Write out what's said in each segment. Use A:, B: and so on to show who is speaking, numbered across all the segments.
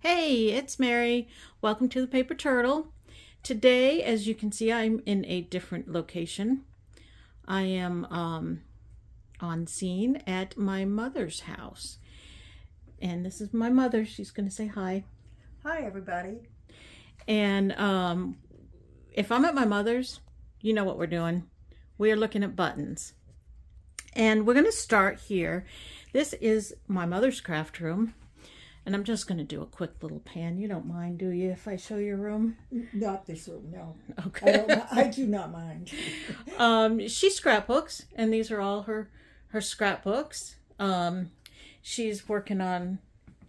A: Hey, it's Mary. Welcome to the Paper Turtle. Today, as you can see, I'm in a different location. I am on scene at my mother's house. And this is my mother. She's going to say hi.
B: Hi, everybody.
A: And if I'm at my mother's, you know what we're doing. We are looking at buttons. And we're going to start here. This is my mother's craft room. And I'm just going to do a quick little pan. You don't mind, do you, if I show your room?
B: Not this room, no.
A: Okay.
B: I do not mind.
A: She scrapbooks, and these are all her scrapbooks. She's working on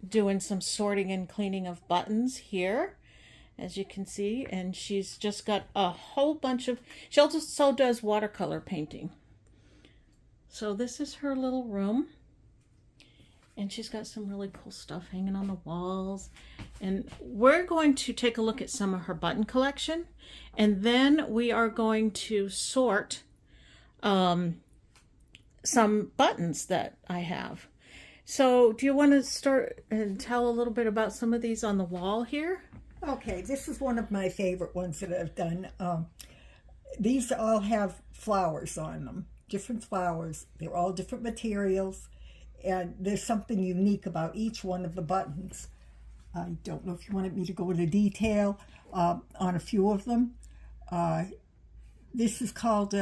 A: doing some sorting and cleaning of buttons here, as you can see. And she's just got a whole bunch of... She also does watercolor painting. So this is her little room. And she's got some really cool stuff hanging on the walls. And we're going to take a look at some of her button collection. And then we are going to sort some buttons that I have. So do you want to start and tell a little bit about some of these on the wall here?
B: Okay, this is one of my favorite ones that I've done. These all have flowers on them, different flowers. They're all different materials. And there's something unique about each one of the buttons. I don't know if you wanted me to go into detail on a few of them. This is called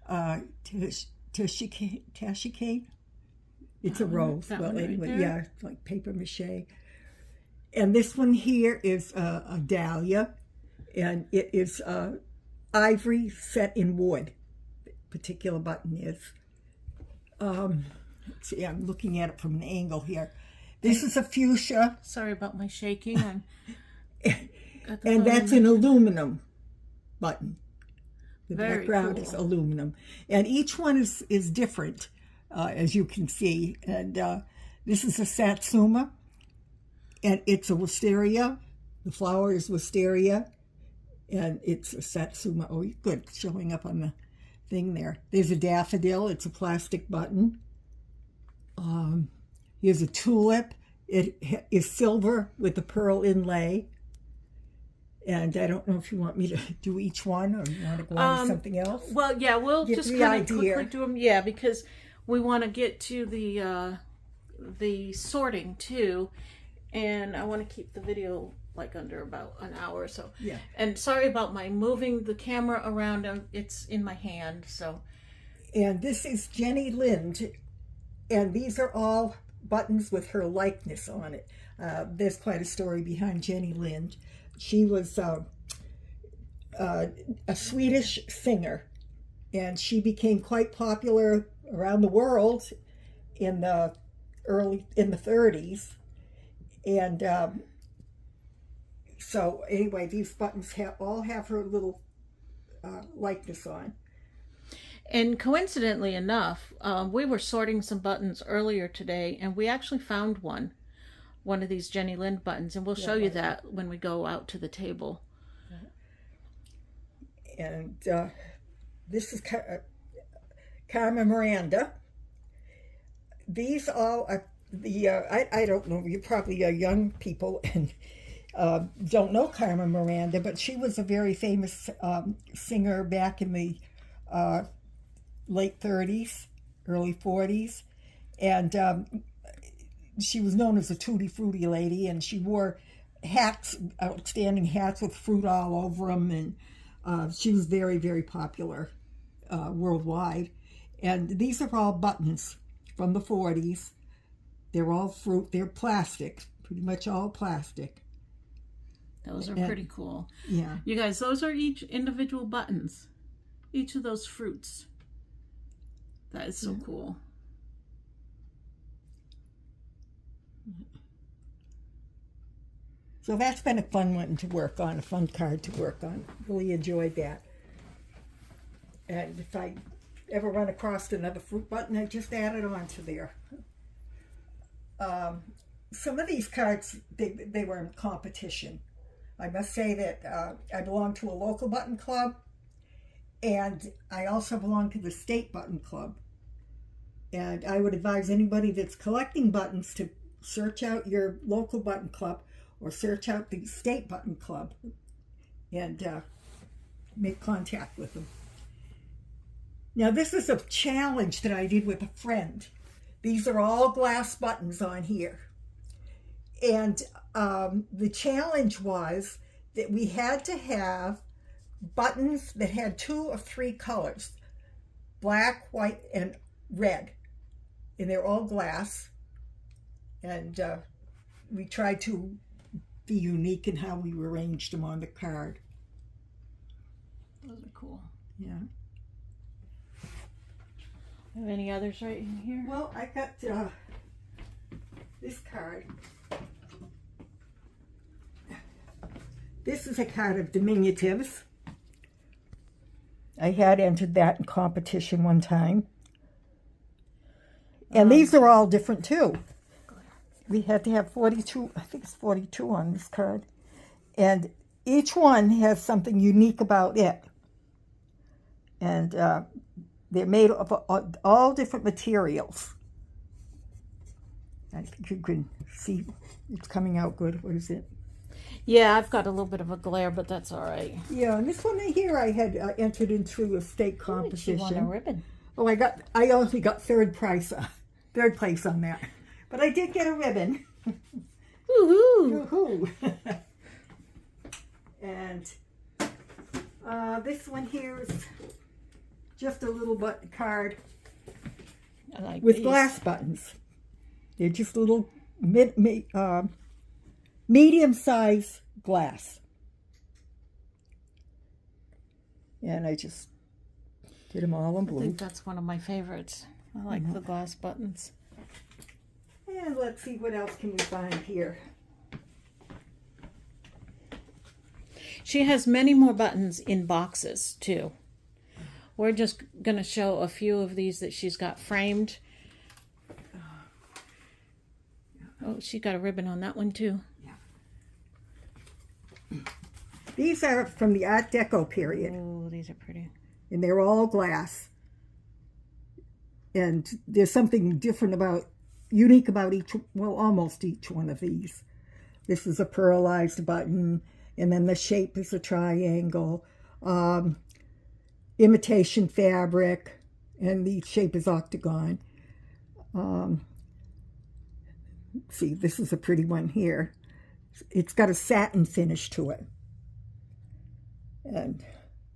B: tashike. It's a rose. Well, anyway, yeah, it's like paper mache. And this one here is a dahlia, and it is ivory set in wood. The particular button is. See, I'm looking at it from an angle here. This is a fuchsia.
A: Sorry about my shaking.
B: And that's an aluminum button. The
A: Very
B: background
A: cool.
B: is aluminum. And each one is different, as you can see. And this is a satsuma. And it's a wisteria. The flower is wisteria. And it's a satsuma. Oh, good, showing up on the thing there. There's a daffodil. It's a plastic button. Here's a tulip. It is silver with a pearl inlay. And I don't know if you want me to do each one or you want to go on to something else.
A: Well, yeah, we'll
B: Get
A: just
B: the
A: kind of
B: idea.
A: quickly do them. Yeah, because we want to get to the sorting too, and I want to keep the video like under about an hour or so.
B: Yeah.
A: And sorry about my moving the camera around. It's in my hand, so.
B: And this is Jenny Lind. And these are all buttons with her likeness on it. There's quite a story behind Jenny Lind. She was a Swedish singer, and she became quite popular around the world in the 30s. And so anyway, these buttons all have her little likeness on.
A: And coincidentally enough, we were sorting some buttons earlier today, and we actually found one of these Jenny Lind buttons, and we'll show you that when we go out to the table.
B: And this is Carmen Miranda. These all are I don't know, you probably are young people and don't know Carmen Miranda, but she was a very famous singer back in the late 30s, early 40s, and she was known as a tutti frutti lady, and she wore hats, outstanding hats with fruit all over them, and she was very, very popular worldwide. And these are all buttons from the 40s. They're all fruit, they're plastic, pretty much all plastic.
A: Those are pretty cool.
B: Yeah.
A: You guys, those are each individual buttons, each of those fruits. That is so cool.
B: So that's been a fun one to work on, a fun card to work on. Really enjoyed that. And if I ever run across another fruit button, I just add it on to there. Some of these cards, they were in competition. I must say that I belong to a local button club, and I also belong to the state button club. And I would advise anybody that's collecting buttons to search out your local button club or search out the State Button Club and make contact with them. Now, this is a challenge that I did with a friend. These are all glass buttons on here. And the challenge was that we had to have buttons that had 2 of 3 colors, black, white, and red. And they're all glass. And we tried to be unique in how we arranged them on the card.
A: Those are cool.
B: Yeah.
A: Have any others right in here?
B: Well, I got this card. This is a card of diminutives. I had entered that in competition one time. And these are all different too. We had to have 42, I think it's 42 on this card. And each one has something unique about it. And they're made of all different materials. I think you can see it's coming out good. What is it?
A: Yeah, I've got a little bit of a glare, but that's all right.
B: Yeah, and this one here I had entered into a state competition.
A: She won a ribbon.
B: Oh, I only got third place on that. But I did get a ribbon.
A: Woohoo!
B: Woohoo! And this one here is just a little button card with these glass buttons. They're just little medium-sized glass. And I just did them all in blue.
A: I think that's one of my favorites. I like the glass buttons.
B: And let's see what else can we find here.
A: She has many more buttons in boxes too. We're just going to show a few of these that she's got framed. Oh, she got a ribbon on that one too.
B: Yeah. These are from the Art Deco period.
A: Oh, these are pretty.
B: And they're all glass. And there's something unique about almost each one of these. This is a pearlized button, and then the shape is a triangle. Imitation fabric, and the shape is octagon. See, this is a pretty one here. It's got a satin finish to it. And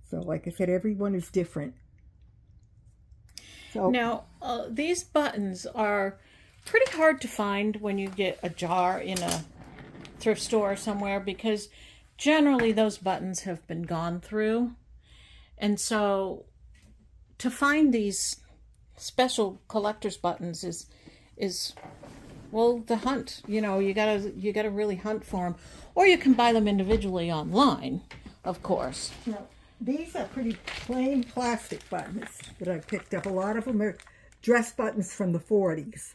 B: so, like I said, everyone is different. So
A: now, these buttons are pretty hard to find when you get a jar in a thrift store or somewhere, because generally those buttons have been gone through. And so to find these special collector's buttons is well, the hunt. You know, you gotta really hunt for them, or you can buy them individually online, of course.
B: Now, these are pretty plain plastic buttons that I picked up. A lot of them are dress buttons from the 40s.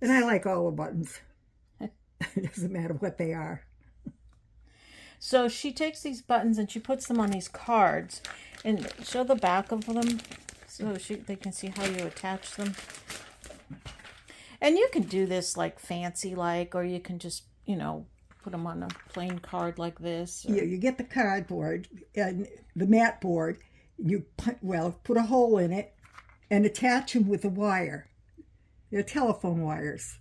B: And I like all the buttons. It doesn't matter what they are.
A: So she takes these buttons and she puts them on these cards, and show the back of them so they can see how you attach them. And you can do this like fancy or you can just, put them on a plain card like this.
B: Yeah, you get the cardboard and the mat board. You put a hole in it and attach them with a wire. They're telephone wires.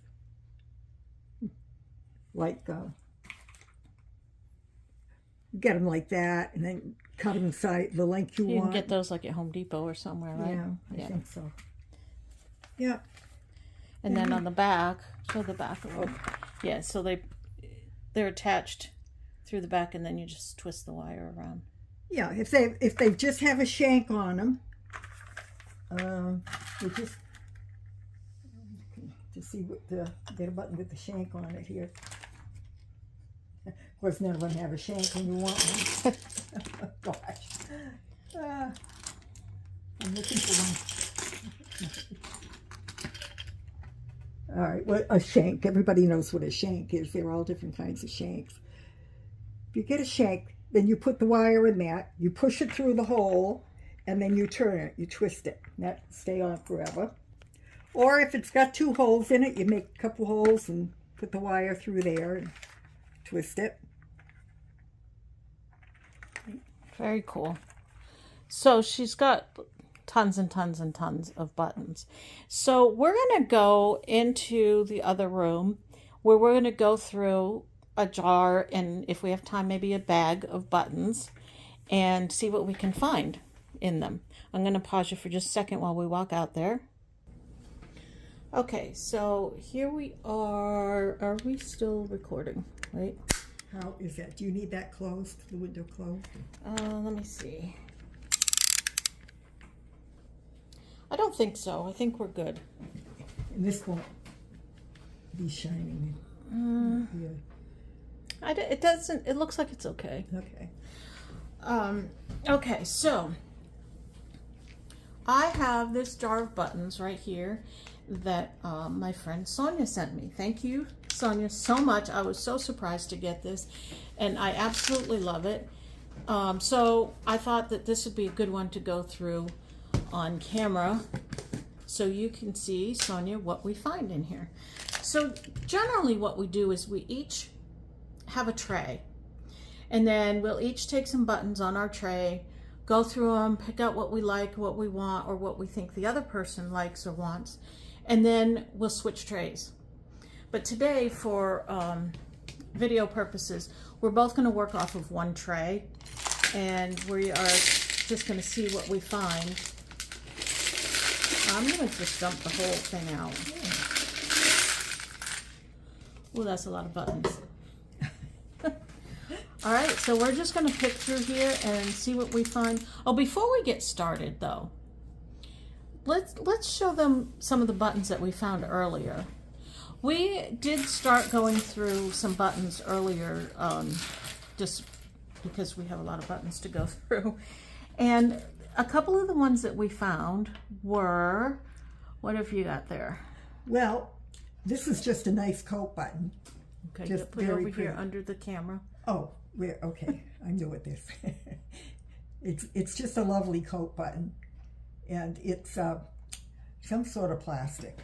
B: Get them like that, and then cut them the length you want.
A: You can get those like at Home Depot or somewhere, right?
B: Yeah, I think so. Yeah.
A: And then on the back, show the back of them. Yeah, so they're attached through the back, and then you just twist the wire around.
B: Yeah, if they just have a shank on them, you just to see get a button with the shank on it here. Of course, none of them have a shank when you want one. Gosh. I'm looking for one. All right, well, a shank. Everybody knows what a shank is. There are all different kinds of shanks. If you get a shank, then you put the wire in that, you push it through the hole, and then you turn it, you twist it. And that stay on forever. Or if it's got 2 holes in it, you make a couple holes and put the wire through there and twist it.
A: Very cool. So she's got tons and tons and tons of buttons. So we're going to go into the other room where we're going to go through a jar and, if we have time, maybe a bag of buttons and see what we can find in them. I'm going to pause you for just a second while we walk out there. Okay, so here we are. Are we still recording? Right?
B: How is that? Do you need that closed, the window closed?
A: Let me see. I don't think so. I think we're good.
B: And this won't be shining. Yeah.
A: It doesn't. It looks like it's okay.
B: Okay.
A: Okay, so I have this jar of buttons right here that my friend Sonia sent me. Thank you, Sonia, so much. I was so surprised to get this, and I absolutely love it. So I thought that this would be a good one to go through on camera so you can see, Sonia, what we find in here. So generally what we do is we each have a tray, and then we'll each take some buttons on our tray, go through them, pick out what we like, what we want, or what we think the other person likes or wants, and then we'll switch trays. But today, for video purposes, we're both going to work off of one tray, and we are just going to see what we find. I'm going to just dump the whole thing out. Oh, that's a lot of buttons. All right, so we're just going to pick through here and see what we find. Oh, before we get started, though, let's show them some of the buttons that we found earlier. We did start going through some buttons earlier, just because we have a lot of buttons to go through. And a couple of the ones that we found were, what have you got there?
B: Well, this is just a nice coat button.
A: Okay,
B: Just
A: put it
B: very
A: over here
B: pretty.
A: under the camera.
B: Oh, okay. I'm new at this. It's just a lovely coat button, and it's some sort of plastic.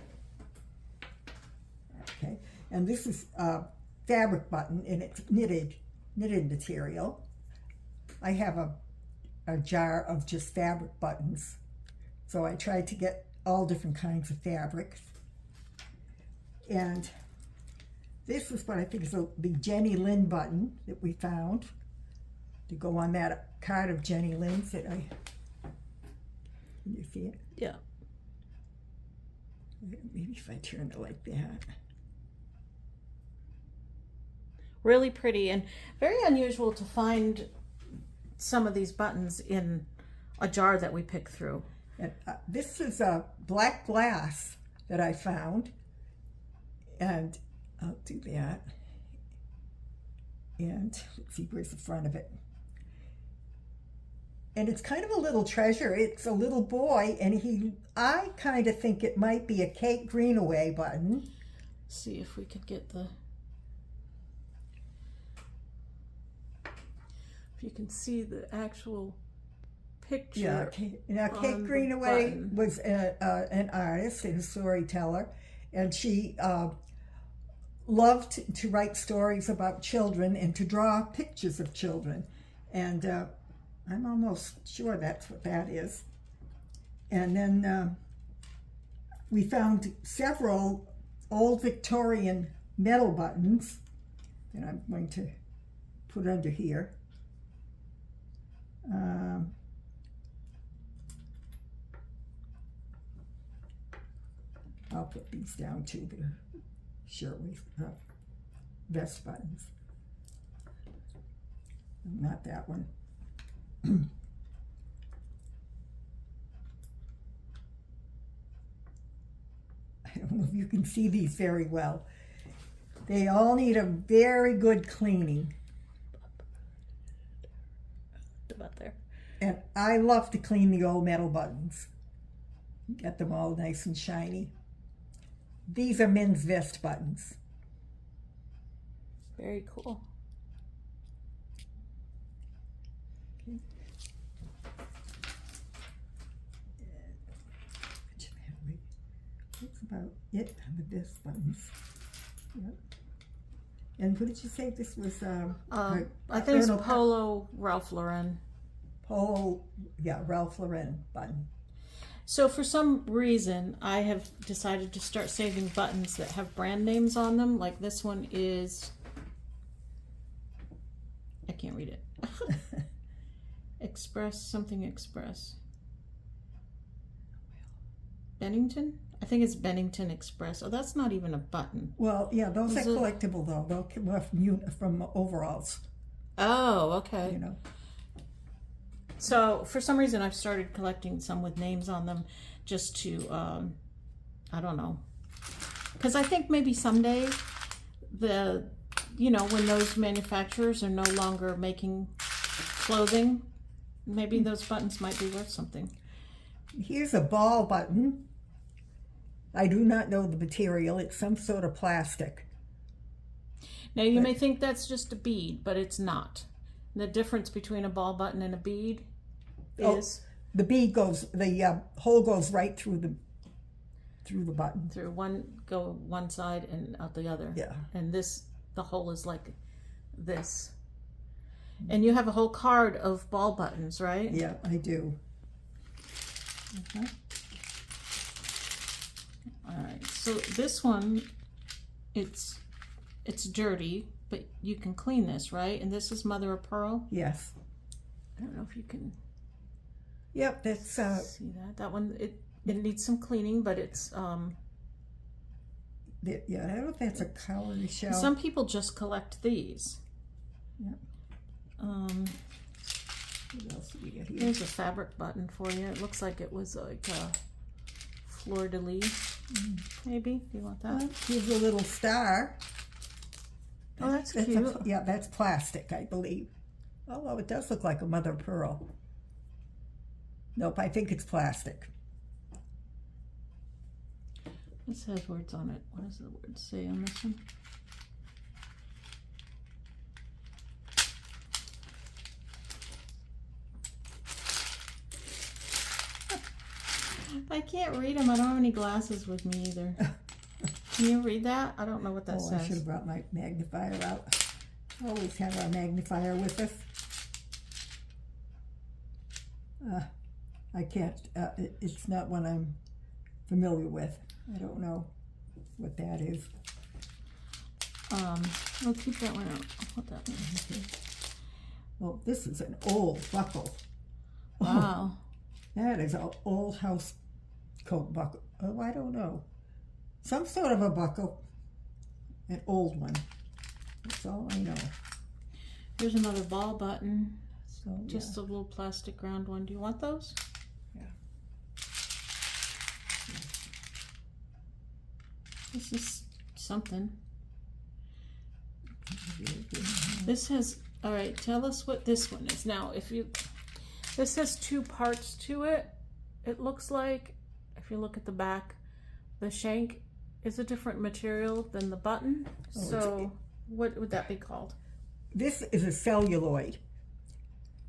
B: Okay, and this is a fabric button, and it's knitted material. I have a jar of just fabric buttons, so I tried to get all different kinds of fabrics. And this is what I think is the Jenny Lynn button that we found to go on that card of Jenny Lynn's that can you see it?
A: Yeah.
B: Maybe if I turn it like that.
A: Really pretty and very unusual to find some of these buttons in a jar that we pick through.
B: And this is a black glass that I found, and I'll do that. And let's see, where's the front of it? And it's kind of a little treasure. It's a little boy, and I kind of think it might be a Kate Greenaway button.
A: See if we could get if you can see the actual picture.
B: Yeah, now Kate Greenaway was an artist and a storyteller, and she loved to write stories about children and to draw pictures of children. And I'm almost sure that's what that is. And then we found several old Victorian metal buttons that I'm going to put under here. I'll put these down too, the shirtwaist vest buttons. Not that one. I don't know if you can see these very well. They all need a very good cleaning.
A: About there.
B: And I love to clean the old metal buttons. Get them all nice and shiny. These are men's vest buttons.
A: Very cool.
B: Okay. That's about it on the vest buttons. Yep. And what did you say this was?
A: I think it's Polo Ralph Lauren.
B: Polo, yeah, Ralph Lauren button.
A: So for some reason, I have decided to start saving buttons that have brand names on them. Like this one is, I can't read it. Express, something Express. Bennington? I think it's Bennington Express. Oh, that's not even a button.
B: Well, yeah, those are collectible though. They'll come from overalls.
A: Oh, okay.
B: You know.
A: So for some reason, I've started collecting some with names on them, just to, I don't know, because I think maybe someday when those manufacturers are no longer making clothing, maybe those buttons might be worth something.
B: Here's a ball button. I do not know the material. It's some sort of plastic.
A: Now you may think that's just a bead, but it's not. The difference between a ball button and a bead is
B: the bead goes, the hole goes right through the button.
A: Through one side and out the other.
B: Yeah.
A: And the hole is like this. And you have a whole card of ball buttons, right?
B: Yeah, I do.
A: Okay. All right. So this one, it's dirty, but you can clean this, right? And this is mother of pearl.
B: Yes.
A: I don't know if you can.
B: Yep, that's
A: see that. That one it needs some cleaning, but it's
B: yeah, I don't know if that's a cowrie shell.
A: Some people just collect these.
B: Yeah. What else do we get here?
A: Here's a fabric button for you. It looks like it was like a fleur-de-lis. Maybe. Do you want that?
B: Here's a little star.
A: Oh, that's cute.
B: Yeah, that's plastic, I believe. Although it does look like a mother of pearl. Nope, I think it's plastic.
A: This has words on it. What does the word say on this one? I can't read them. I don't have any glasses with me either. Can you read that? I don't know what that says.
B: I should have brought my magnifier out. Always have our magnifier with us. I can't, it's not one I'm familiar with. I don't know what that is.
A: We'll keep that one out. I'll put that one.
B: Okay. Well, this is an old buckle.
A: Wow.
B: Oh, that is an old house coat buckle. Oh, I don't know. Some sort of a buckle. An old one. That's all I know.
A: Here's another ball button.
B: So,
A: just a little plastic round one. Do you want those?
B: Yeah.
A: This is something. This has, all right, tell us what this one is. Now, this has two parts to it. It looks like, if you look at the back, the shank is a different material than the button. So what would that be called?
B: This is a celluloid.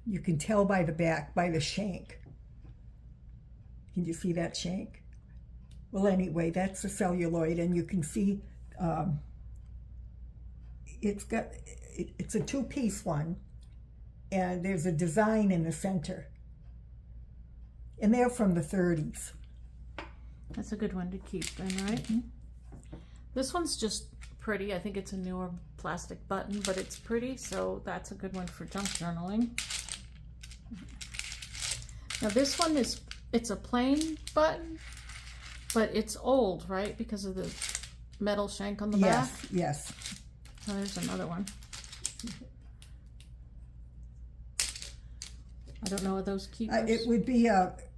B: You can tell by the back, by the shank. Can you see that shank? Well, anyway, that's the celluloid, and you can see it's a two-piece one, and there's a design in the center. And they're from the 30s.
A: That's a good one to keep then, right? Mm-hmm. This one's just pretty. I think it's a newer plastic button, but it's pretty, so that's a good one for junk journaling. Now this one it's a plain button, but it's old, right? Because of the metal shank on the back?
B: Yes.
A: So there's another one. I don't know what those keepers.
B: It would be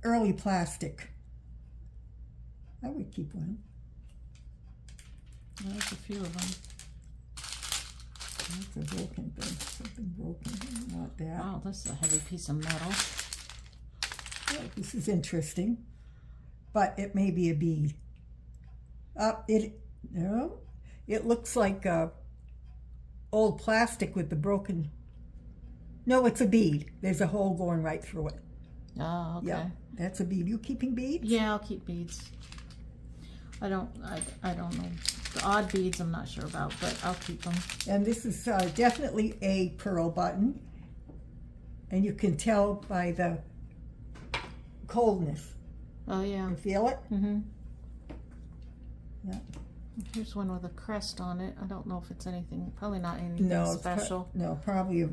B: early plastic. I would keep one.
A: There's a few of them.
B: That's a broken thing. Something broken. I want that.
A: Wow, this is a heavy piece of metal.
B: Oh, this is interesting, but it may be a bead. It looks like old plastic with the broken. No, it's a bead. There's a hole going right through it.
A: Oh, okay.
B: Yeah, that's a bead. You keeping beads?
A: Yeah, I'll keep beads. I don't know. The odd beads I'm not sure about, but I'll keep them.
B: And this is definitely a pearl button. And you can tell by the coldness.
A: Oh yeah.
B: You feel it?
A: Mm-hmm.
B: Yeah.
A: Here's one with a crest on it. I don't know if it's anything, probably not anything
B: No,
A: special.
B: no, probably a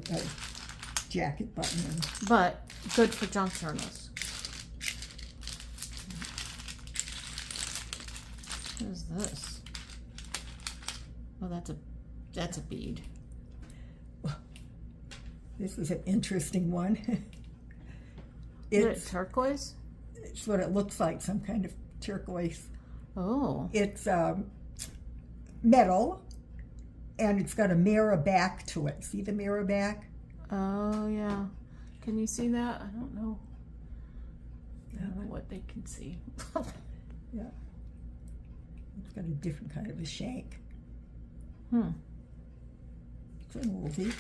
B: jacket button.
A: But good for junk journals. What is this? Oh, that's a bead.
B: This is an interesting one.
A: Is it turquoise?
B: It's what it looks like, some kind of turquoise.
A: Oh.
B: It's metal, and it's got a mirror back to it. See the mirror back?
A: Oh, yeah. Can you see that? I don't know. I don't know what they can see.
B: Yeah. It's got a different kind of a shank. It's an oldie.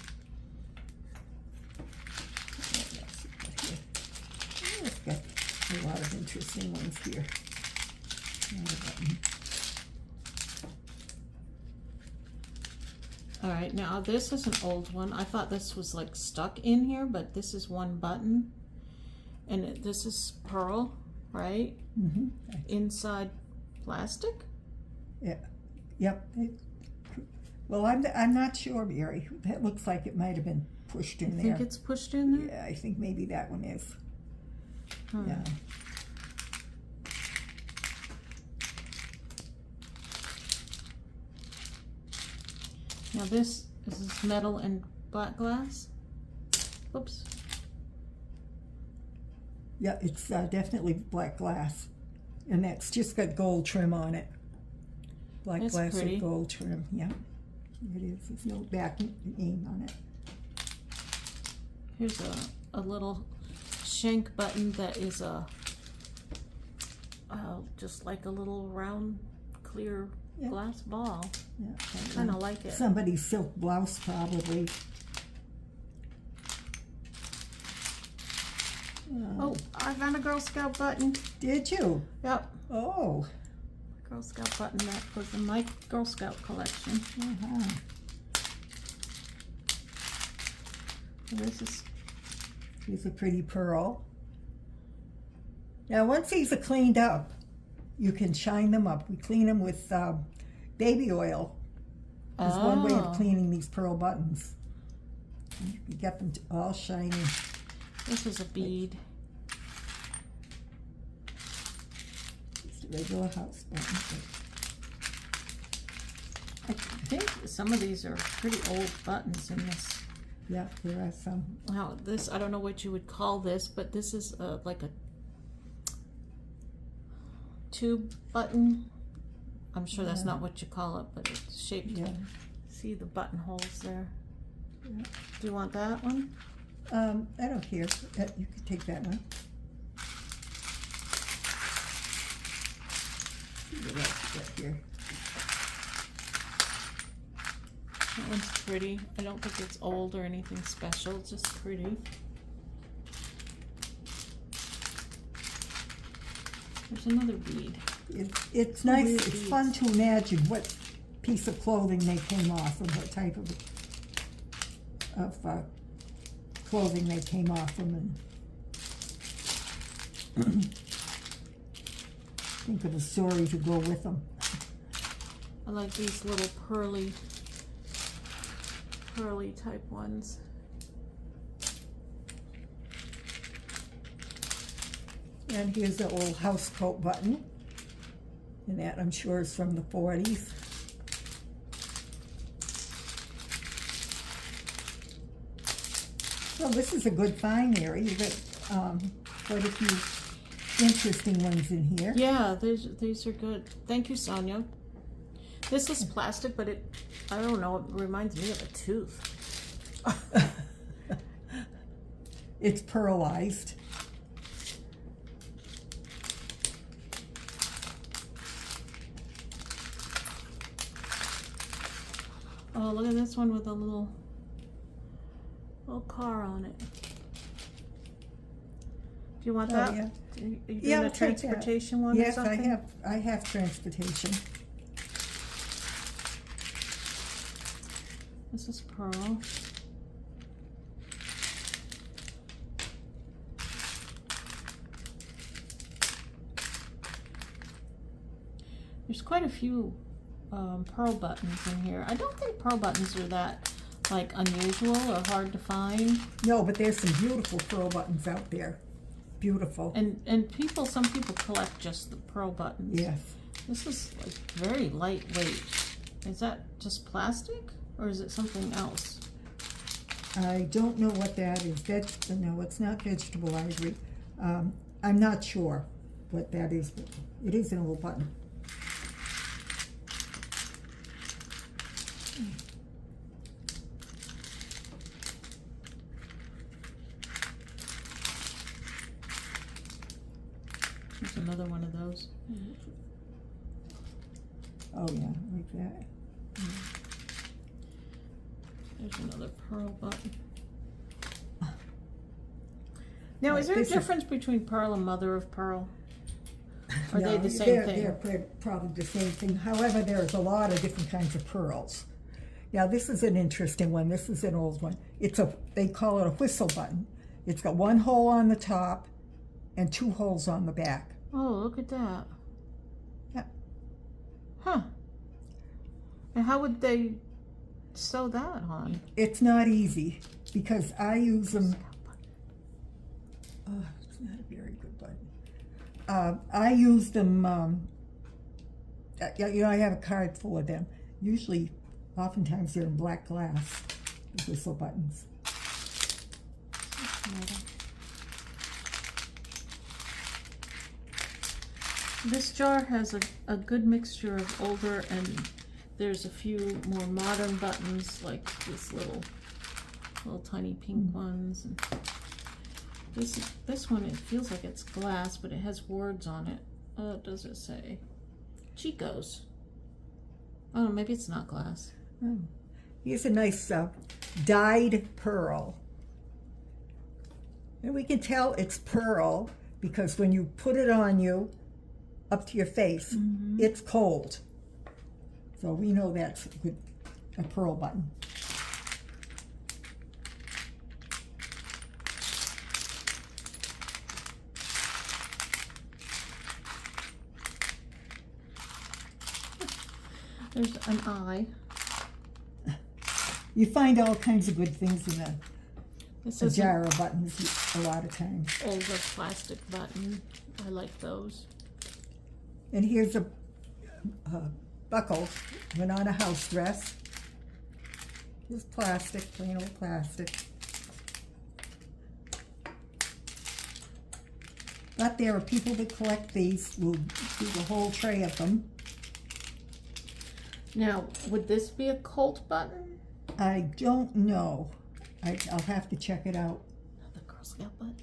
B: It's got a lot of interesting ones here.
A: All right, now this is an old one. I thought this was like stuck in here, but this is one button. And this is pearl, right?
B: Mm-hmm.
A: Inside plastic?
B: Yeah. Yep. Well, I'm not sure, Mary. That looks like it might have been pushed in there.
A: Think it's pushed in there?
B: Yeah, I think maybe that one is. Yeah.
A: Now this is metal and black glass. Oops.
B: Yeah, it's definitely black glass. And that's just got gold trim on it. Black
A: That's
B: glass
A: pretty.
B: with gold trim. Yeah, it is. There's no back name on it.
A: Here's a little shank button that is just like a little round clear glass ball.
B: Yeah,
A: I kind of like it.
B: Somebody's silk blouse, probably.
A: Oh, I found a Girl Scout button.
B: Did you?
A: Yep.
B: Oh.
A: Girl Scout button that was in my Girl Scout collection.
B: Uh-huh.
A: And this is
B: Here's a pretty pearl. Now, once these are cleaned up, you can shine them up. We clean them with baby oil. Is one way of cleaning these pearl buttons. You get them all shiny.
A: This is a bead.
B: Just a regular house button.
A: I think some of these are pretty old buttons in this.
B: Yeah, there are some.
A: Wow, this, I don't know what you would call this, but this is like a tube button. I'm sure that's not what you call it, but it's shaped.
B: Yeah.
A: See the buttonholes there.
B: Yeah.
A: Do you want that one?
B: I don't care. You can take that one. See what else you got here.
A: That one's pretty. I don't think it's old or anything special. It's just pretty. There's another bead.
B: It's nice.
A: weird
B: It's
A: beads.
B: fun to imagine what piece of clothing they came off and what type of clothing they came off from, and think of the story to go with them.
A: I like these little pearly type ones.
B: And here's the old house coat button, and that I'm sure is from the 40s. So this is a good find, Mary. You got quite a few interesting ones in here.
A: Yeah, these are good. Thank you, Sonia. This is plastic, but I don't know, it reminds me of a tooth.
B: It's pearlized.
A: Oh, look at this one with a little car on it. you want
B: Oh,
A: that?
B: yeah.
A: Are you doing
B: Yeah,
A: a
B: I'll take that.
A: transportation one or
B: Yes,
A: something?
B: I have transportation.
A: This is pearl. There's quite a few pearl buttons in here. I don't think pearl buttons are that like unusual or hard to find.
B: No, but there's some beautiful pearl buttons out there. Beautiful.
A: And some people collect just the pearl buttons.
B: Yes.
A: This is like very lightweight. Is that just plastic or is it something else?
B: I don't know what that is. No, it's not vegetable ivory. I'm not sure what that is, but it is an old button.
A: There's another one of those.
B: Oh yeah, like that.
A: There's another pearl button. Now,
B: Right,
A: is there a
B: this is-
A: difference between pearl and mother of pearl? Are they
B: No,
A: the same thing?
B: They're probably the same thing. However, there's a lot of different kinds of pearls. Now, this is an interesting one. This is an old one. They call it a whistle button. It's got one hole on the top and two holes on the back.
A: Oh, look at that.
B: Yeah.
A: Huh. And how would they sew that on?
B: It's not easy because I use them. Oh, it's not a very good button. I use them. I have a card full of them. Usually, oftentimes they're in black glass. The whistle buttons.
A: This jar has a good mixture of older and there's a few more modern buttons like this little tiny pink ones. And this one, it feels like it's glass, but it has words on it. What does it say? Chico's. Oh, maybe it's not glass.
B: Oh. Here's a nice dyed pearl. And we can tell it's pearl because when you put it on you, up to your face, it's cold. So we know that's a pearl button.
A: There's an eye.
B: You find all kinds of good things in
A: This
B: a
A: is
B: jar of buttons a lot of times.
A: an older plastic button. I like those.
B: And here's a buckle, went on a house dress. It's plastic, plain old plastic. But there are people that collect these, will do the whole tray of them.
A: Now, would this be a Colt button?
B: I don't know. I'll have to check it out.
A: The Girl Scout button.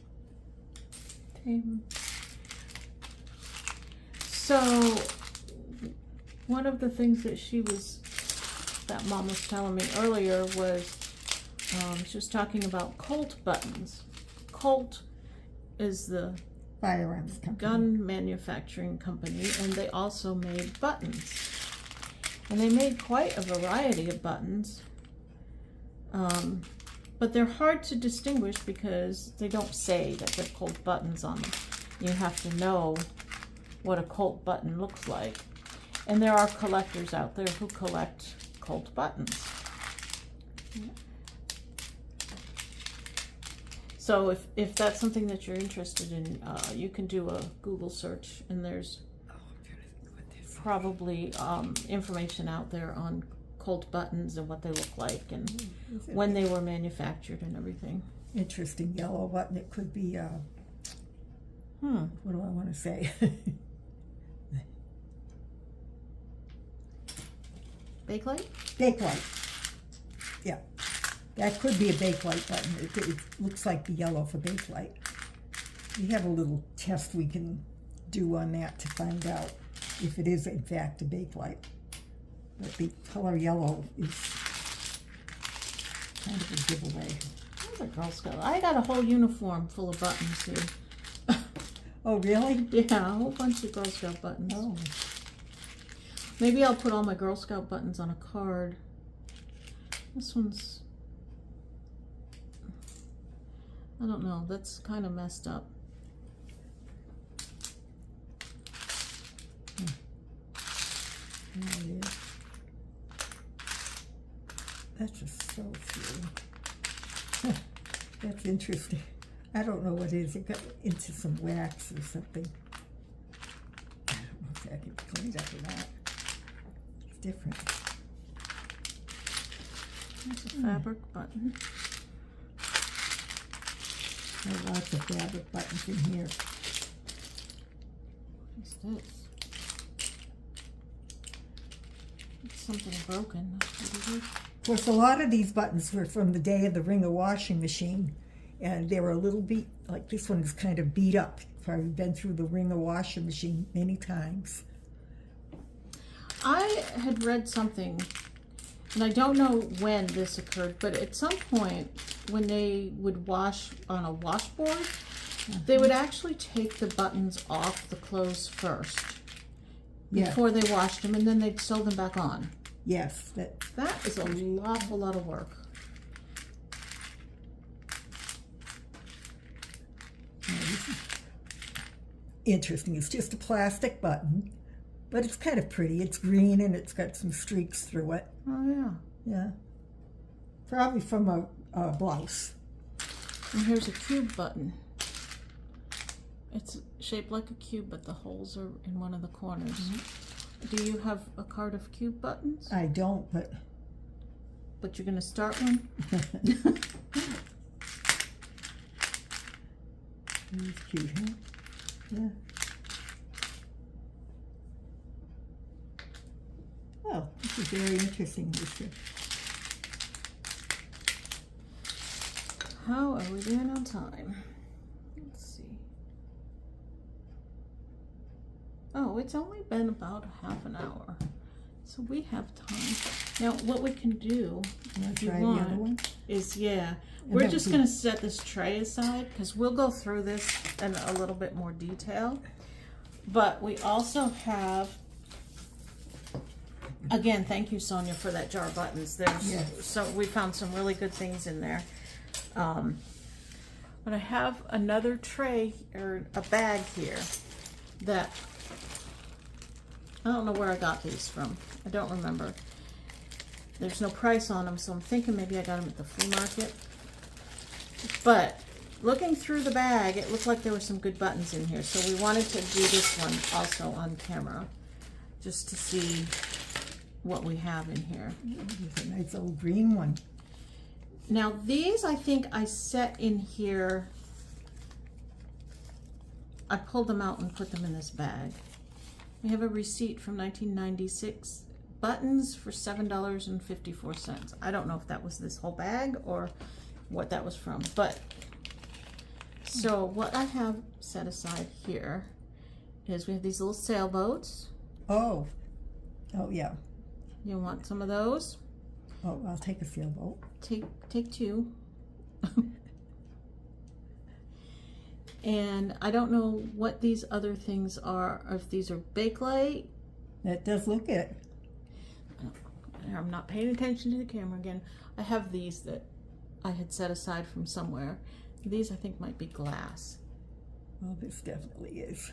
A: Okay. So, one of the things that Mom was telling me earlier was, she was talking about Colt buttons. Colt is the
B: Firearms company.
A: gun manufacturing company, and they also made buttons. And they made quite a variety of buttons. But they're hard to distinguish because they don't say that they're Colt buttons on them. You have to know what a Colt button looks like. And there are collectors out there who collect Colt buttons. So if that's something that you're interested in, you can do a Google search, and there's probably information out there on Colt buttons and what they look like and when they were manufactured and everything.
B: Interesting yellow button. It could be, what do I want to say?
A: Bakelite?
B: Bakelite. Yeah, that could be a Bakelite button. It looks like the yellow for Bakelite. We have a little test we can do on that to find out if it is in fact a Bakelite. But the color yellow is kind of a giveaway.
A: There's a Girl Scout. I got a whole uniform full of buttons here.
B: Oh, really?
A: Yeah, a whole bunch of Girl Scout buttons.
B: Oh.
A: Maybe I'll put all my Girl Scout buttons on a card. This one's, I don't know, that's kind of messed up.
B: There it is. That's just so few. That's interesting. I don't know what it is. It got into some wax or something. I don't know if that can be cleaned up or not. It's different.
A: There's a fabric button.
B: There are lots of fabric buttons in here.
A: What's this? It's something broken. That's what it is.
B: Of course, a lot of these buttons were from the day of the Ringer washing machine, and they were a little beat, like this one is kind of beat up. I've probably been through the Ringer washing machine many times.
A: I had read something, and I don't know when this occurred, but at some point when they would wash on a washboard, they would actually take the buttons off the clothes first before they washed them, and then they'd sew them back on.
B: Yes, that
A: That is an awful lot of work.
B: interesting. It's just a plastic button, but it's kind of pretty. It's green and it's got some streaks through it.
A: Oh yeah.
B: Yeah, probably from a blouse.
A: And here's a cube button. It's shaped like a cube, but the holes are in one of the corners. Do you have a card of cube buttons?
B: I don't, but
A: But you're gonna start one?
B: it's cute, huh? Yeah. Oh, this is very interesting.
A: How are we doing on time? Let's see. Oh, it's only been about half an hour. So we have time. Now, what we can do, if you
B: Try the other one.
A: want, is, we're just going to set this tray aside because we'll go through this in a little bit more detail. But we also have, again, thank you, Sonia, for that jar of buttons. So we found some really good things in there. But I have another tray or a bag here that I don't know where I got these from. I don't remember. There's no price on them, so I'm thinking maybe I got them at the flea market. But looking through the bag, it looked like there were some good buttons in here. So we wanted to do this one also on camera, just to see what we have in here.
B: There's a nice old green one.
A: Now these, I think I set in here. I pulled them out and put them in this bag. We have a receipt from 1996. Buttons for $7.54. I don't know if that was this whole bag or what that was from, but so what I have set aside here is we have these little sailboats.
B: Oh yeah.
A: You want some of those?
B: Oh, I'll take a sailboat.
A: Take two. And I don't know what these other things are, or if these are Bakelite.
B: That does look it.
A: I'm not paying attention to the camera again. I have these that I had set aside from somewhere. These I think might be glass.
B: Well, this definitely is.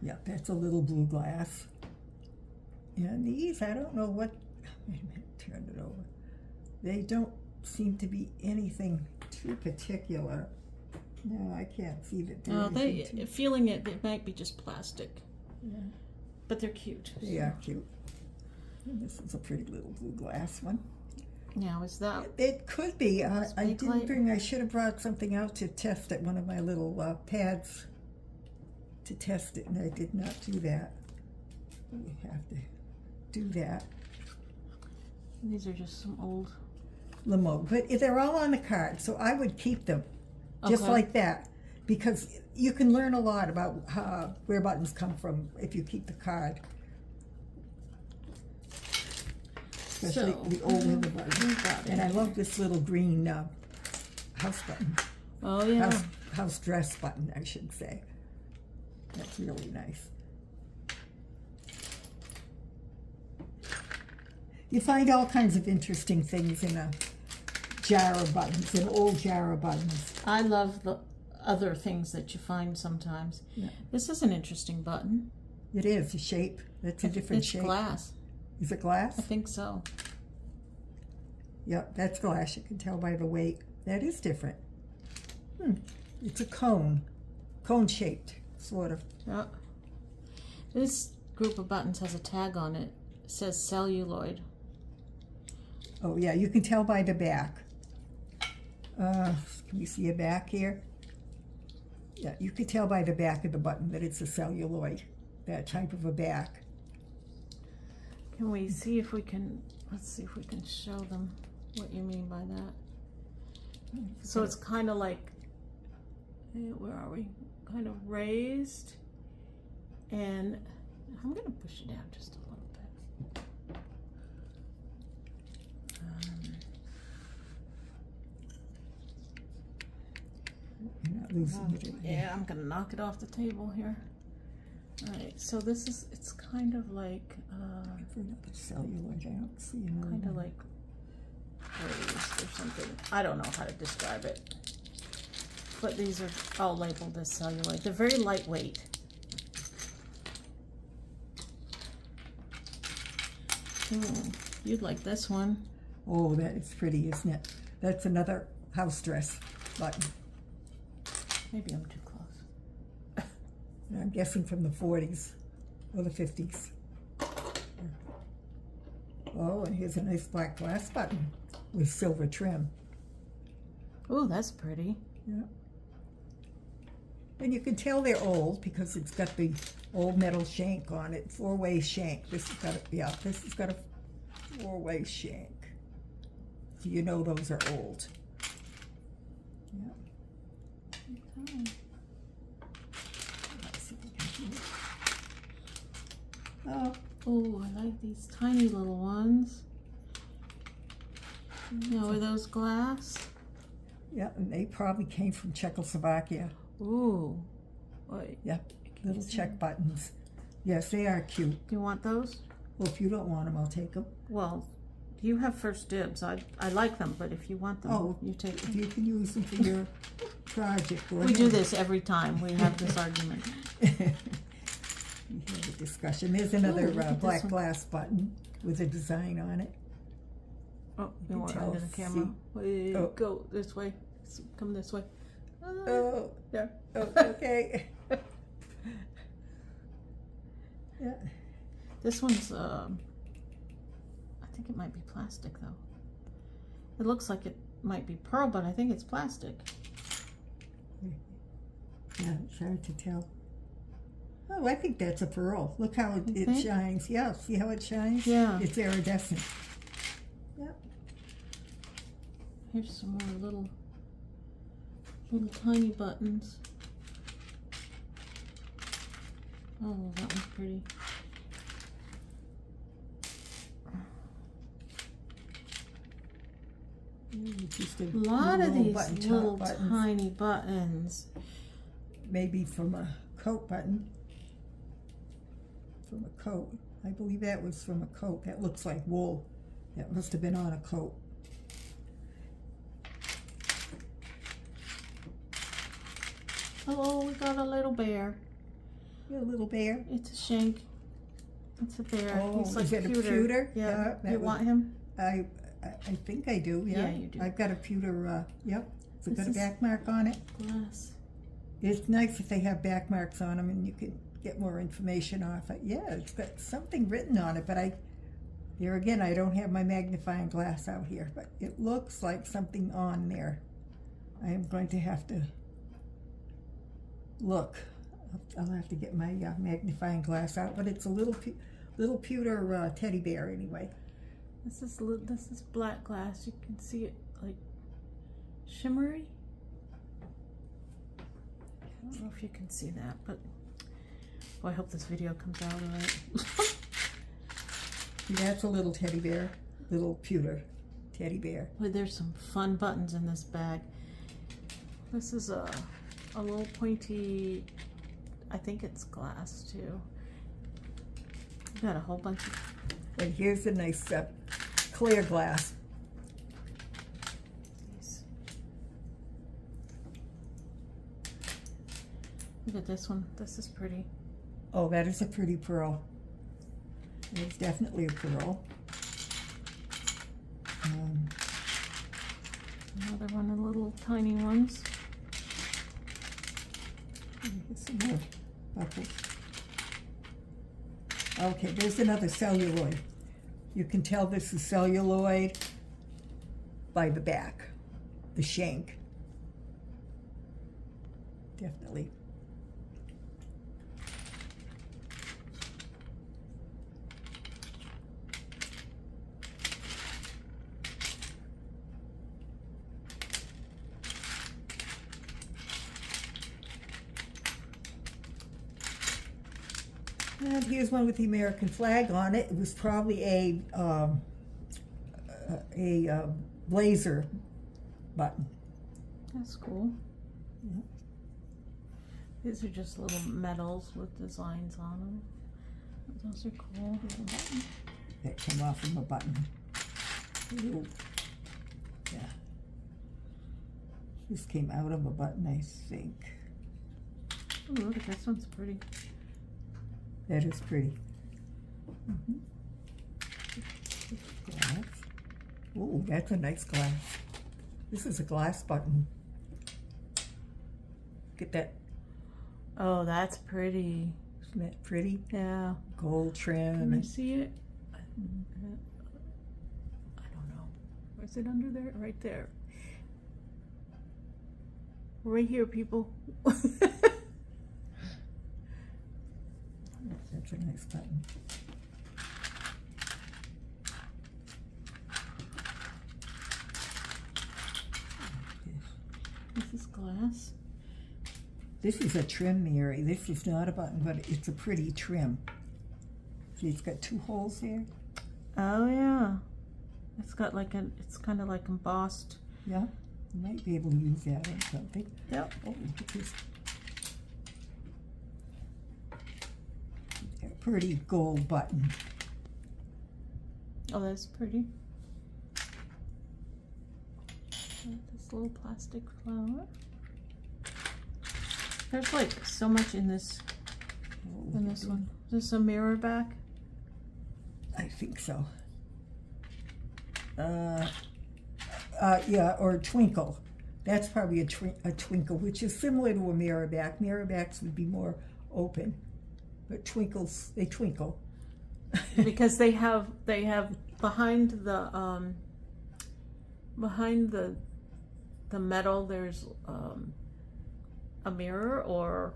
B: Yeah, that's a little blue glass. And these, I don't know what, wait a minute, turn it over. They don't seem to be anything too particular. No, I can't see that.
A: Feeling it, it might be just plastic.
B: Yeah.
A: But they're cute.
B: They are cute. And this is a pretty little blue glass one.
A: Now, is that?
B: It could be. I didn't bring, I should have brought something out to test it, one of my little pads to test it, and I did not do that. We have to do that.
A: These are just some old
B: Limo, but they're all on the card, so I would keep them just like that, because you can learn a lot about where buttons come from if you keep the card. Especially the old leather button. And I love this little green house button.
A: Oh yeah.
B: House dress button, I should say. That's really nice. You find all kinds of interesting things in a jar of buttons, an old jar of buttons.
A: I love the other things that you find sometimes.
B: Yeah.
A: This is an interesting button.
B: It is a shape. That's a different
A: it's
B: shape.
A: Glass.
B: Is it glass?
A: I think so.
B: Yep, that's glass. You can tell by the weight. That is different. It's a cone. Cone-shaped, sort of.
A: Yeah. This group of buttons has a tag on it. It says celluloid.
B: Oh, yeah, you can tell by the back. Can you see a back here? Yeah, you can tell by the back of the button that it's a celluloid, that type of a back.
A: Can we see if we can, let's see if we can show them what you mean by that. So it's kind of like, where are we? Kind of raised. And I'm going to push it down just a little bit.
B: You're not losing it.
A: Yeah, I'm going to knock it off the table here. All right, so this is, it's kind of like,
B: celluloid, I don't see another
A: kind of
B: one.
A: like raised or something. I don't know how to describe it. But these are all labeled as celluloid. They're very lightweight. You'd like this one.
B: Oh, that is pretty, isn't it? That's another house dress button.
A: Maybe I'm too close.
B: I'm guessing from the 40s or the 50s. Oh, and here's a nice black glass button with silver trim.
A: Oh, that's pretty.
B: Yeah. And you can tell they're old because it's got the old metal shank on it, four-way shank. This has got this has got a four-way shank. So you know those are old. Yeah.
A: Okay.
B: Let's see if we can do it.
A: Oh, I like these tiny little ones. Now, are those glass?
B: Yeah, and they probably came from Czechoslovakia.
A: Ooh. Wait.
B: Yep, little Czech buttons. Yes, they are cute.
A: Do you want those?
B: Well, if you don't want them, I'll take them.
A: Well, you have first dibs. I like them, but if you want them, you take
B: If
A: them.
B: you can use them for your project. Go
A: We
B: ahead.
A: do this every time we have this argument.
B: We have a discussion. There's another
A: Ooh, look at this
B: black
A: one.
B: glass button with a design on it.
A: Oh, you
B: can
A: want
B: tell,
A: under the camera?
B: see.
A: Wait,
B: Oh.
A: Go this way. Come this way.
B: Oh,
A: There.
B: oh, okay. Yeah.
A: This one's, I think it might be plastic though. It looks like it might be pearl, but I think it's plastic.
B: Yeah, it's hard to tell. Oh, I think that's a pearl. Look how
A: You
B: it
A: think?
B: shines. Yeah, see how it shines?
A: Yeah.
B: It's iridescent. Yeah.
A: Here's some more little tiny buttons. Oh, that one's pretty.
B: Just
A: A lot of
B: little
A: these
B: button top
A: little
B: buttons.
A: tiny buttons.
B: Maybe from a coat button. From a coat. I believe that was from a coat. That looks like wool. That must have been on a coat.
A: Oh, we got a little bear.
B: Yeah, a little bear.
A: It's a shank. It's a bear.
B: Oh,
A: He's like
B: is it a
A: pewter.
B: pewter?
A: Yeah.
B: Yeah, that
A: You
B: would-
A: want him?
B: I think I do, yeah.
A: Yeah, you do.
B: I've got a pewter, yep. Has it
A: This
B: got a
A: is-
B: back mark on it?
A: Glass.
B: It's nice if they have back marks on them and you can get more information off it. Yeah, it's got something written on it, but there again, I don't have my magnifying glass out here, but it looks like something on there. I am going to have to look. I'll have to get my magnifying glass out, but it's a little pewter teddy bear anyway.
A: This is black glass. You can see it like shimmery. I don't know if you can see that, but I hope this video comes out all right.
B: That's a little teddy bear, little pewter teddy bear.
A: Boy, there's some fun buttons in this bag. This is a little pointy I think it's glass too. Got a whole bunch of
B: And here's a nice clear glass.
A: these. Look at this one. This is pretty.
B: Oh, that is a pretty pearl. It's definitely a pearl.
A: Another one of the little tiny ones.
B: Get some more buckles. Okay, there's another celluloid. You can tell this is celluloid by the back, the shank. Definitely. And here's one with the American flag on it. It was probably a blazer button.
A: That's cool.
B: Yeah.
A: These are just little medals with designs on them. Those are cool.
B: That came off from a button. Ooh. Yeah. This came out of a button, I think.
A: Ooh, look at this one's pretty.
B: That is pretty. Glass. Oh, that's a nice glass. This is a glass button. Get that.
A: Oh, that's pretty.
B: Isn't that pretty?
A: Yeah.
B: Gold trim.
A: Can you see it? I don't know. Is it under there? Right there. Right here, people.
B: That's a nice button.
A: This is glass.
B: This is a trim, Mary. This is not a button, but it's a pretty trim. See, it's got two holes there.
A: Oh yeah. It's got like it's kind of like embossed.
B: Yeah, you might be able to use that on something.
A: Yep.
B: Oh, look at this. A pretty gold button.
A: Oh, that's pretty. This little plastic flower. There's like so much in this one. Is this a mirror back?
B: I think so. Yeah, or a twinkle. That's probably a twinkle, which is similar to a mirror back. Mirror backs would be more open, but twinkles, they twinkle.
A: Because they have behind the metal there's a mirror or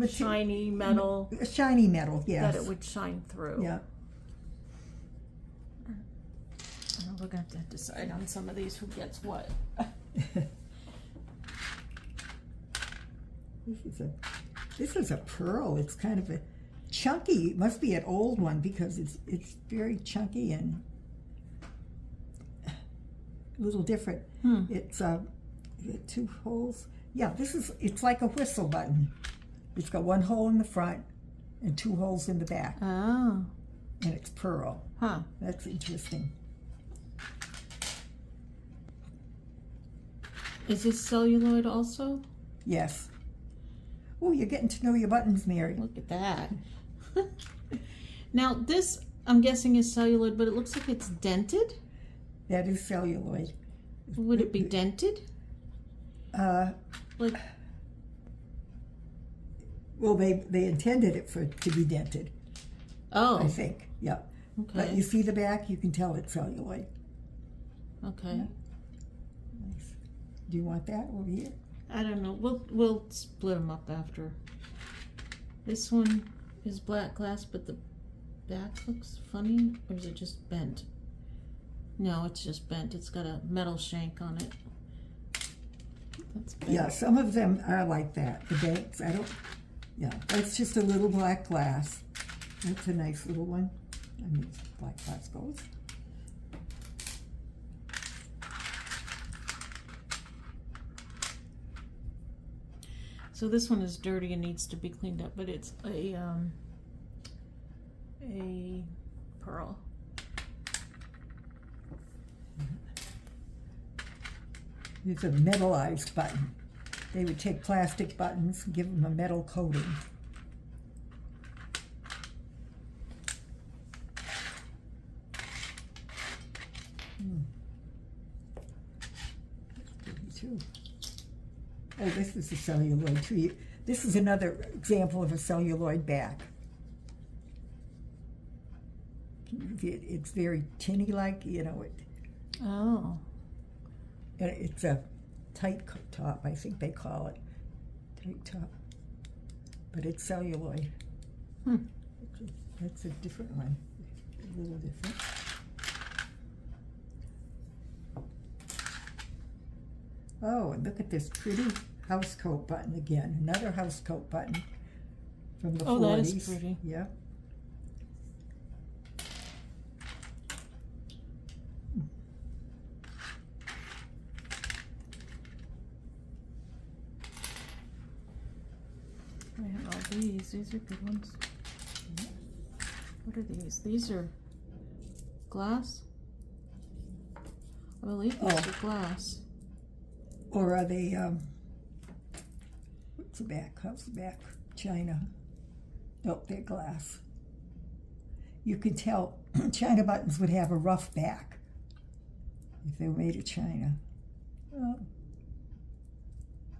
A: shiny metal.
B: Shiny metal, yes.
A: That it would shine through.
B: Yeah.
A: We're going to have to decide on some of these who gets what.
B: This is a pearl. It's kind of a chunky. It must be an old one because it's very chunky and a little different. It's two holes. Yeah, it's like a whistle button. It's got one hole in the front and two holes in the back.
A: Oh.
B: And it's pearl.
A: Huh.
B: That's interesting.
A: Is this celluloid also?
B: Yes. Oh, you're getting to know your buttons, Mary.
A: Look at that. Now, this, I'm guessing, is celluloid, but it looks like it's dented.
B: That is celluloid.
A: Would it be dented? Like,
B: well, they intended it to be dented.
A: oh,
B: I think. Yeah.
A: okay.
B: But you see the back, you can tell it's celluloid.
A: Okay.
B: Yeah. Nice. Do you want that over here?
A: I don't know. We'll split them up after. This one is black glass, but the back looks funny, or is it just bent? No, it's just bent. It's got a metal shank on it. That's bent.
B: Yeah, some of them are like that. The banks, yeah, that's just a little black glass. That's a nice little one. I mean, black glass goes.
A: So this one is dirty and needs to be cleaned up, but it's a pearl.
B: It's a metallized button. They would take plastic buttons and give them a metal coating. That's pretty too. Oh, this is a celluloid too. This is another example of a celluloid back. It's very tinny-like, you know.
A: Oh.
B: It's a tight top, I think they call it. Tight top. But it's celluloid. That's a different one. A little different. Oh, and look at this pretty housecoat button again. Another housecoat button from the 40s.
A: Oh, that is pretty.
B: Yeah.
A: I have all these. These are good ones. What are these? These are glass? I believe these are glass.
B: Or are they, what's the back? How's the back? China. Nope, they're glass. You could tell China buttons would have a rough back if they were made of China.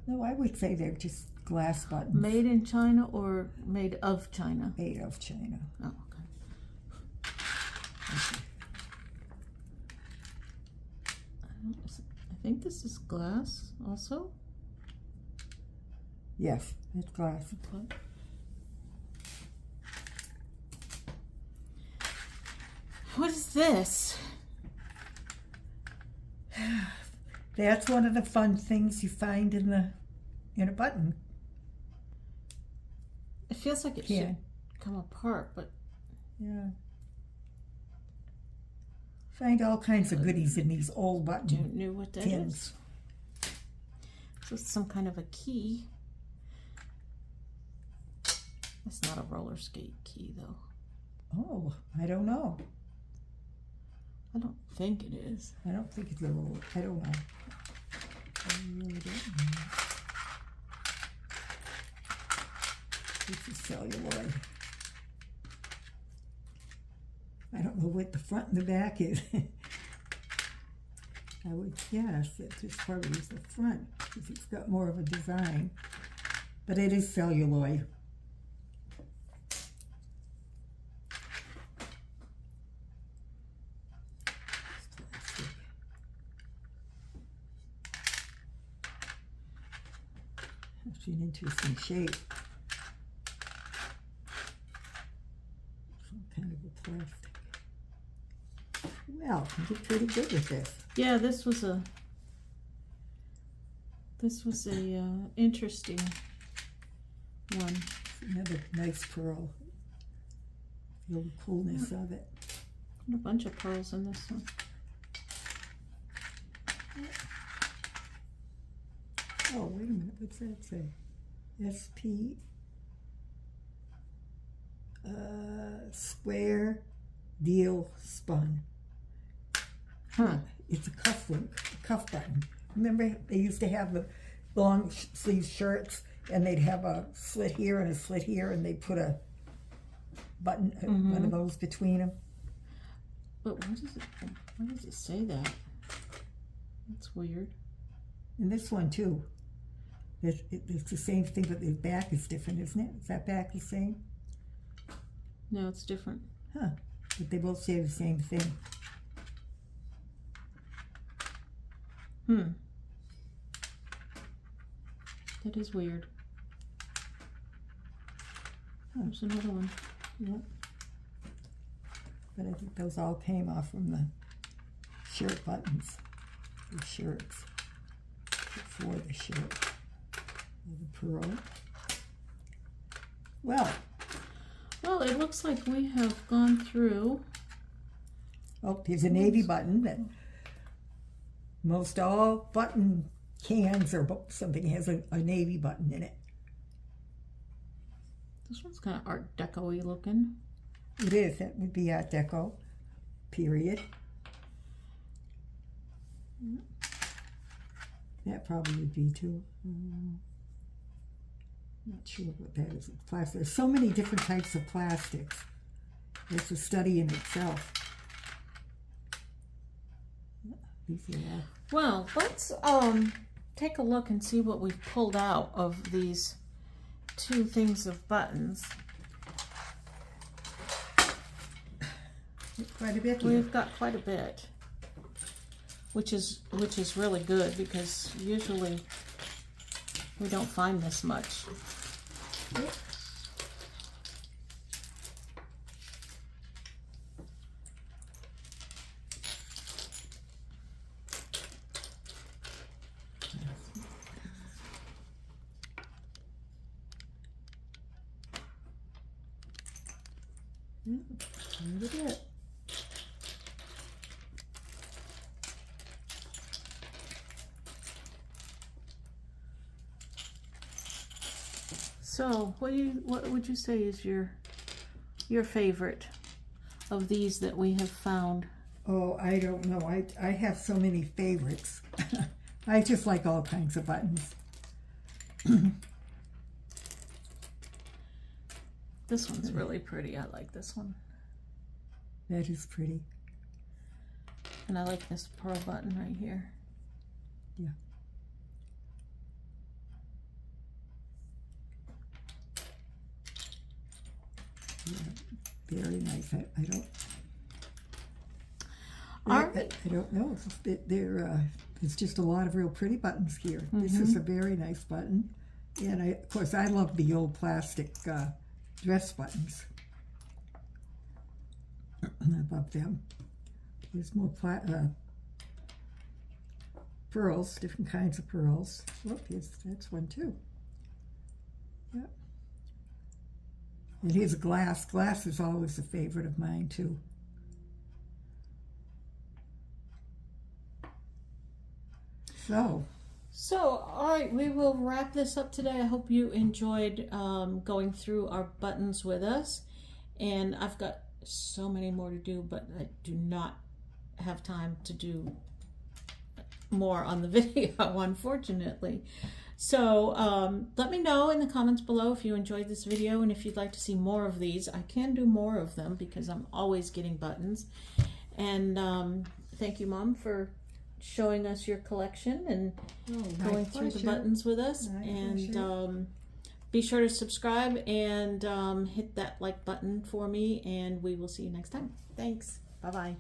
B: No, I would say they're just glass buttons.
A: Made in China or made of China?
B: Made of China.
A: Oh, okay. I think this is glass also.
B: Yes, it's glass.
A: Okay. What is this?
B: That's one of the fun things you find in a button.
A: It feels like it should come apart, but
B: yeah. Find all kinds of goodies in these old button
A: don't know what that
B: tins.
A: is. So it's some kind of a key. It's not a roller skate key, though.
B: Oh, I don't know.
A: I don't think it is.
B: I don't think it's a roller. I don't know. I really don't know. This is celluloid. I don't know what the front and the back is. I would guess that this probably is the front because it's got more of a design. But it is celluloid. It's an interesting shape. Some kind of a plastic. Well, you did pretty good with this.
A: Yeah, this was a interesting one.
B: Another nice pearl. The old coolness of it.
A: And a bunch of pearls in this one.
B: Oh, wait a minute. What's that say? SP square deal spun.
A: Huh.
B: It's a cuff button. Remember they used to have the long sleeve shirts and they'd have a slit here and a slit here and they'd put a button, one of those between them.
A: But why does it say that? That's weird.
B: And this one too. It's the same thing, but the back is different, isn't it? Is that back the same?
A: No, it's different.
B: Huh. But they both say the same thing.
A: That is weird. There's another one.
B: Yep. But I think those all came off from the shirt buttons. The shirts. Before the shirt. The pearl. Well,
A: it looks like we have gone through.
B: Oh, here's a navy button that most all button cans or something has a navy button in it.
A: This one's kind of Art Deco-y looking.
B: It is. That would be Art Deco, period. That probably would be too. Not sure what that is. Plastic. There's so many different types of plastics. It's a study in itself. These are all.
A: Well, let's take a look and see what we've pulled out of these two things of buttons.
B: Quite a bit here.
A: We've got quite a bit, which is really good because usually we don't find this much.
B: Yep. Quite a bit.
A: So, what would you say is your favorite of these that we have found?
B: Oh, I don't know. I have so many favorites. I just like all kinds of buttons.
A: This one's really pretty. I like this one.
B: That is pretty.
A: And I like this pearl button right here.
B: Yeah. Yeah, very nice. I don't. I don't know. There's just a lot of real pretty buttons here. Mm-hmm. This is a very nice button, and of course I love the old plastic dress buttons. I love them. There's more pearls, different kinds of pearls. Oh, yes, that's one too. Yep. And here's glass. Glass is always a favorite of mine too. So,
A: all right, we will wrap this up today. I hope you enjoyed going through our buttons with us. And I've got so many more to do, but I do not have time to do more on the video, unfortunately. So let me know in the comments below if you enjoyed this video and if you'd like to see more of these. I can do more of them because I'm always getting buttons. And thank you, Mom, for showing us your collection and going through the buttons with us. And be sure to subscribe and hit that like button for me, and we will see you next time. Thanks. Bye-bye.